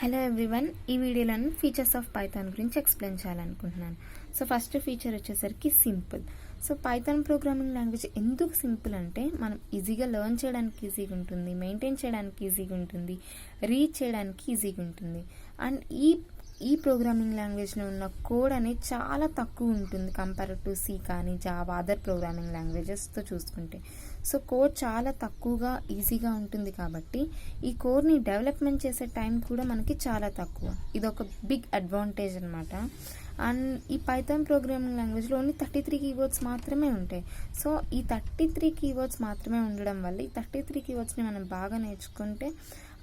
Hello everyone, ఈ వీడియోలో features of Python గురించి ఎక్స్ప్లెయిన్ చేయాలనుకుంటున్నాను. సో ఫస్ట్ ఫీచర్ వచ్చేసరికి simple. So Python programming language ఎందుకు సింపుల్ అంటే మనం ఈజీగా లెర్న్ చేయడానికి ఈజీగా ఉంటుంది, మెయింటైన్ చేయడానికి ఈజీగా ఉంటుంది, రీడ్ చేయడానికి ఈజీగా ఉంటుంది. అండ్ ఈ ప్రోగ్రామింగ్ లాంగ్వేజ్లో ఉన్న కోడ్ అనేది చాలా తక్కువ ఉంటుంది కంపేర్ టు సి కానీ జావా అదర్ ప్రోగ్రామింగ్ లాంగ్వేజెస్తో చూసుకుంటే. సో కోడ్ చాలా తక్కువగా ఈజీగా ఉంటుంది కాబట్టి ఈ కోడ్ని డెవలప్మెంట్ చేసే టైం కూడా మనకి చాలా తక్కువ. ఇది ఒక బిగ్ అడ్వాంటేజ్ అనమాట. అండ్ ఈ పైథాన్ ప్రోగ్రామింగ్ లాంగ్వేజ్లో ఓన్లీ 33 కీవర్డ్స్ మాత్రమే ఉంటాయి. సో ఈ 33 కీవర్డ్స్ మాత్రమే ఉండడం వల్ల ఈ 33 కీవర్డ్స్ని మనం బాగా నేర్చుకుంటే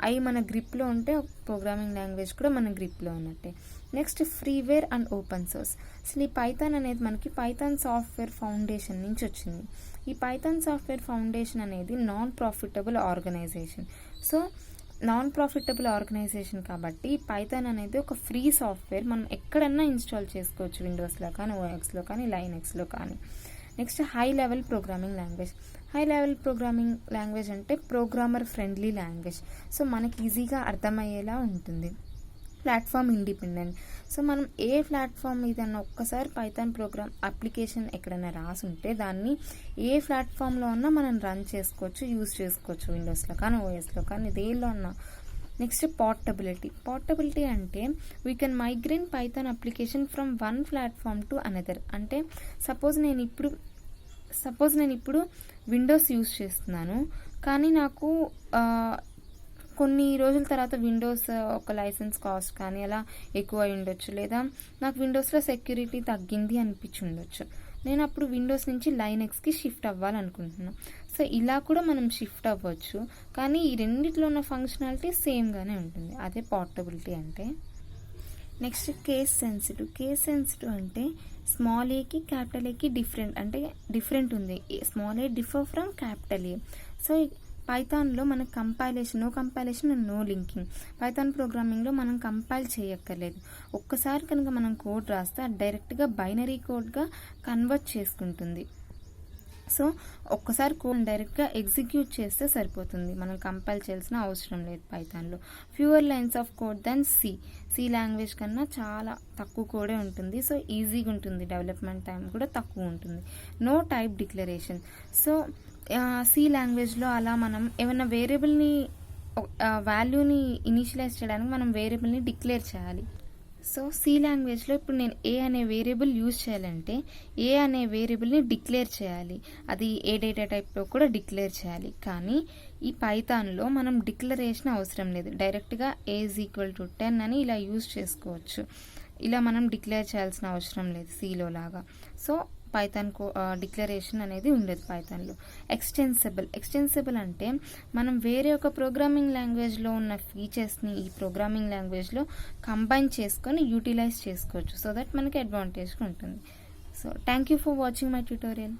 అవి మన గ్రిప్లో ఉంటే ప్రోగ్రామింగ్ లాంగ్వేజ్ కూడా మన గ్రిప్లో ఉన్నట్టే. Next freeware and open source. అసలు ఈ పైథాన్ అనేది మనకి పైథాన్ సాఫ్ట్వేర్ ఫౌండేషన్ నుంచి వచ్చింది. ఈ పైథాన్ సాఫ్ట్వేర్ ఫౌండేషన్ అనేది non profitable organisation. So non profitable organisation కాబట్టి పైథాన్ అనేది ఒక ఫ్రీ సాఫ్ట్వేర్, మనం ఎక్కడన్నా ఇన్స్టాల్ చేసుకోవచ్చు, విండోస్లో కానీ ఓఎక్స్లో కానీ లైనక్స్లో కానీ. Next high level programming language. High level programming language అంటే ప్రోగ్రామర్ ఫ్రెండ్లీ లాంగ్వేజ్. సో మనకి ఈజీగా అర్థమయ్యేలా ఉంటుంది. Platform independent. సో మనం ఏ ప్లాట్ఫామ్ ఏదన్నా ఒక్కసారి పైథాన్ ప్రోగ్రామ్ అప్లికేషన్ ఎక్కడైనా రాసుంటే దాన్ని ఏ ప్లాట్ఫామ్లో ఉన్నా మనం రన్ చేసుకోవచ్చు, యూజ్ చేసుకోవచ్చు, విండోస్లో కానీ ఓఎస్లో కానీ దేనిలో ఉన్నా. నెక్స్ట్ పోర్టబిలిటీ అంటే we can migrate Python application from one platform to another. అంటే సపోజ్ నేను ఇప్పుడు విండోస్ యూజ్ చేస్తున్నాను, కానీ నాకు కొన్ని రోజుల తర్వాత విండోస్ ఒక లైసెన్స్ కాస్ట్ కానీ అలా ఎక్కువ అయి ఉండొచ్చు, లేదా నాకు విండోస్లో సెక్యూరిటీ తగ్గింది అనిపించి ఉండొచ్చు. నేను అప్పుడు విండోస్ నుంచి లైనక్స్కి షిఫ్ట్ అవ్వాలనుకుంటున్నాను. సో ఇలా కూడా మనం షిఫ్ట్ అవ్వచ్చు, కానీ ఈ రెండిట్లో ఉన్న ఫంక్షనాలిటీ సేమ్గానే ఉంటుంది. అదే పోర్టబిలిటీ అంటే. నెక్స్ట్ కేస్ సెన్సిటివ్ అంటే స్మాల్ ఏకి క్యాపిటల్ ఏకి డిఫరెంట్ ఉంది. Small A differ from capital A. So పైథాన్లో మనకు no compilation and no linking. Python ప్రోగ్రామింగ్లో మనం కంపైల్ చేయక్కర్లేదు. ఒక్కసారి కనుక మనం కోడ్ రాస్తే అది డైరెక్ట్గా బైనరీ కోడ్గా కన్వర్ట్ చేసుకుంటుంది. సో ఒక్కసారి కోడ్ డైరెక్ట్గా ఎగ్జిక్యూట్ చేస్తే సరిపోతుంది, మనం కంపైల్ చేయాల్సిన అవసరం లేదు పైథాన్లో. Fewer lines of code than C language కన్నా చాలా తక్కువ కోడే ఉంటుంది. సో ఈజీగా ఉంటుంది, డెవలప్మెంట్ టైం కూడా తక్కువ ఉంటుంది. No type declaration. So C లాంగ్వేజ్లో అలా మనం ఏమైనా వేరియబుల్ని వాల్యూని ఇనిషియలైజ్ చేయడానికి మనం వేరియబుల్ని డిక్లేర్ చేయాలి. సో సి లాంగ్వేజ్లో ఇప్పుడు నేను ఏ అనే వేరియబుల్ యూజ్ చేయాలంటే ఏ అనే వేరియబుల్ని డిక్లేర్ చేయాలి, అది ఏ డేటా టైప్లో కూడా డిక్లేర్ చేయాలి. కానీ ఈ పైథాన్లో మనం డిక్లరేషన్ అవసరం లేదు, డైరెక్ట్గా ఏ = 10 అని ఇలా యూజ్ చేసుకోవచ్చు. ఇలా మనం డిక్లేర్ చేయాల్సిన అవసరం లేదు సిలో లాగా. సో పైథాన్ డిక్లరేషన్ అనేది ఉండదు పైథాన్లో. ఎక్స్టెన్సిబుల్ అంటే మనం వేరే ఒక ప్రోగ్రామింగ్ లాంగ్వేజ్లో ఉన్న ఫీచర్స్ని ఈ ప్రోగ్రామింగ్ లాంగ్వేజ్లో కంబైన్ చేసుకొని యూటిలైజ్ చేసుకోవచ్చు. సో దట్ మనకి అడ్వాంటేజ్గా ఉంటుంది. So thank you for watching my tutorial.